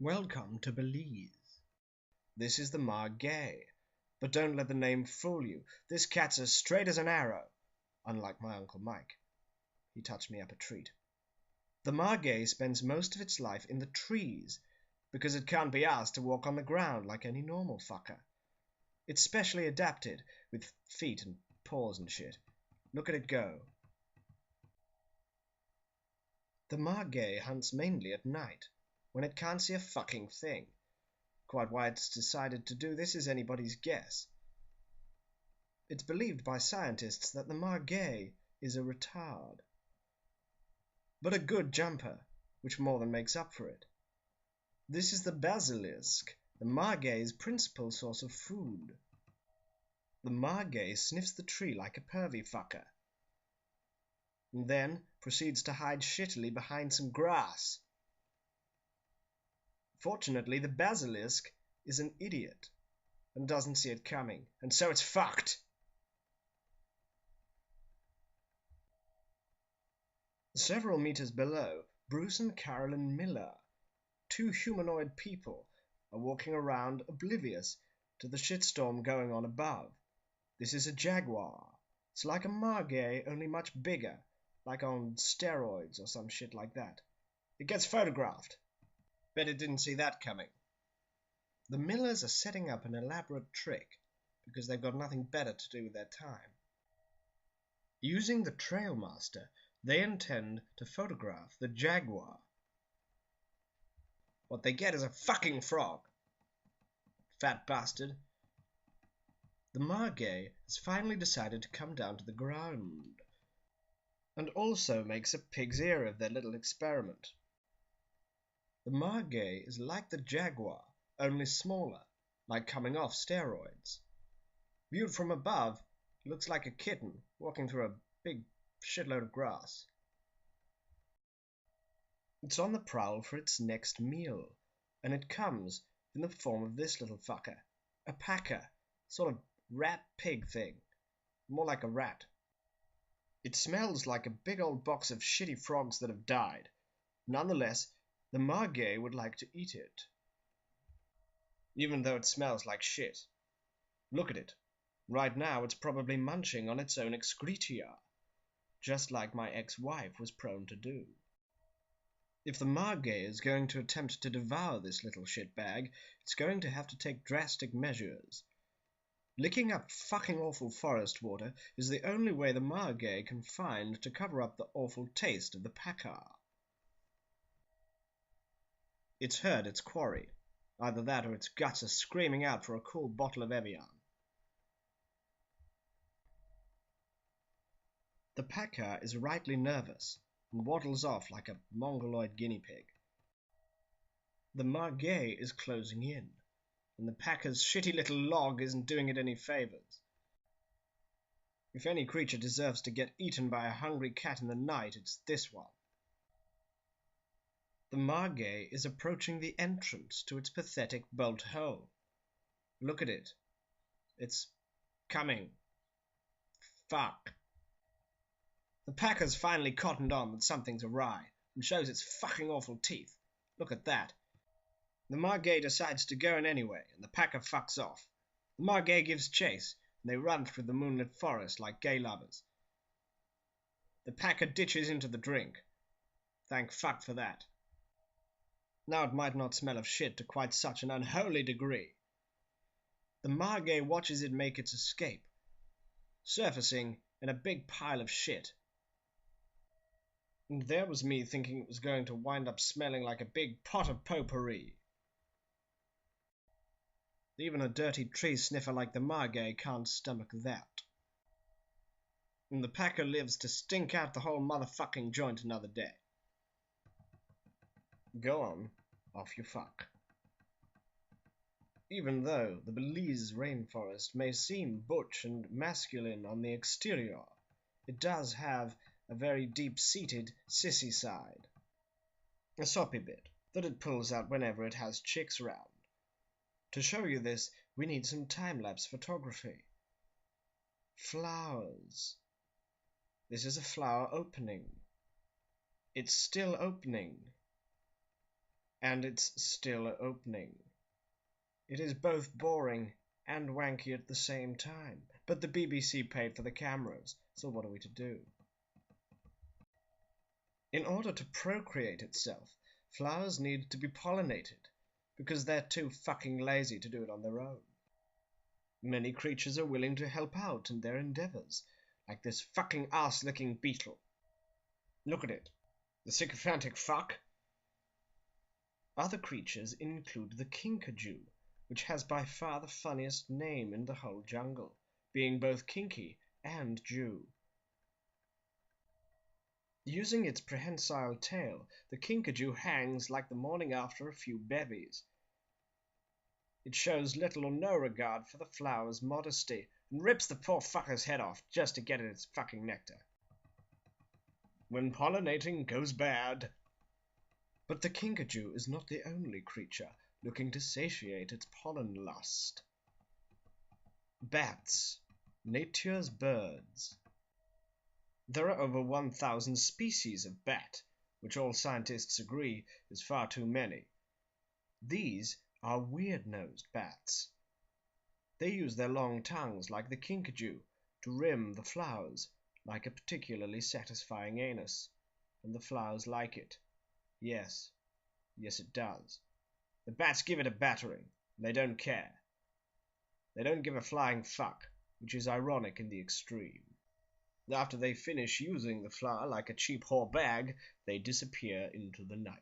Welcome to Belize. This is the Margay, but don't let the name fool you. This cat's as straight as an arrow, unlike my Uncle Mike. He touched me up a treat. The Margay spends most of its life in the trees, because it can't be asked to walk on the ground like any normal fucker. It's specially adapted, with feet and paws and shit. Look at it go. The Margay hunts mainly at night, when it can't see a fucking thing. Quite why it's decided to do this is anybody's guess. It's believed by scientists that the Margay is a retard, but a good jumper, which more than makes up for it. This is the basilisk, the Margay's principal source of food. The Margay sniffs the tree like a pervy fucker, and then proceeds to hide shittily behind some grass. Fortunately, the basilisk is an idiot and doesn't see it coming, and so it's fucked. Several meters below, Bruce and Carolyn Miller, two humanoid people, are walking around oblivious to the shitstorm going on above. This is a jaguar. It's like a Margay, only much bigger, like on steroids or some shit like that. It gets photographed. Bet it didn't see that coming. The Millers are setting up an elaborate trick because they've got nothing better to do with their time. Using the Trailmaster, they intend to photograph the jaguar. What they get is a fucking frog. Fat bastard. The Margay has finally decided to come down to the ground, and also makes a pig's ear of their little experiment. The Margay is like the jaguar, only smaller, like coming off steroids. Viewed from above, it looks like a kitten walking through a big shitload of grass. It's on the prowl for its next meal, and it comes in the form of this little fucker, a packer, sort of rat-pig thing, more like a rat. It smells like a big old box of shitty frogs that have died. Nonetheless, the Margay would like to eat it, even though it smells like shit. Look at it. Right now it's probably munching on its own excreta, just like my ex-wife was prone to do. If the Margay is going to attempt to devour this little shitbag, it's going to have to take drastic measures. Licking up fucking awful forest water is the only way the Margay can find to cover up the awful taste of the packer. It's heard its quarry. Either that or its guts are screaming out for a cool bottle of Evian. The packer is rightly nervous and waddles off like a mongoloid guinea pig. The Margay is closing in, and the packer's shitty little log isn't doing it any favors. If any creature deserves to get eaten by a hungry cat in the night, it's this one. The Margay is approaching the entrance to its pathetic bolt hole. Look at it. It's coming. Fuck. The packer's finally cottoned on that something's awry, and shows its fucking awful teeth. Look at that. The Margay decides to go in anyway, and the packer fucks off. The Margay gives chase, and they run through the moonlit forest like gay lovers. The packer ditches into the drink. Thank fuck for that. Now it might not smell of shit to quite such an unholy degree. The Margay watches it make its escape, surfacing in a big pile of shit. And there was me thinking it was going to wind up smelling like a big pot of potpourri. Even a dirty tree sniffer like the Margay can't stomach that. And the packer lives to stink out the whole motherfucking joint another day. Go on, off you fuck. Even though the Belize Rainforest may seem butch and masculine on the exterior, it does have a very deep-seated sissy side. A soppy bit that it pulls out whenever it has chicks round. To show you this, we need some time-lapse photography. Flowers. This is a flower opening. It's still opening. And it's still opening. It is both boring and wanky at the same time. But the BBC paid for the cameras, so what are we to do? In order to procreate itself, flowers need to be pollinated, because they're too fucking lazy to do it on their own. Many creatures are willing to help out in their endeavors, like this fucking ass-licking beetle. Look at it. The sycophantic fuck. Other creatures include the kinkajou, which has by far the funniest name in the whole jungle, being both kinky and Jew. Using its prehensile tail, the kinkajou hangs like the morning after a few bevies. It shows little or no regard for the flower's modesty, and rips the poor fucker's head off just to get at its fucking nectar. When pollinating goes bad. But the kinkajou is not the only creature looking to satiate its pollen lust. Bats, nature's birds. There are over 1,000 species of bat, which all scientists agree is far too many. These are weird-nosed bats. They use their long tongues like the kinkajou to rim the flowers, like a particularly satisfying anus, and the flowers like it. Yes, it does. The bats give it a battering, and they don't care. They don't give a flying fuck, which is ironic in the extreme. After they finish using the flower like a cheap whore bag, they disappear into the night.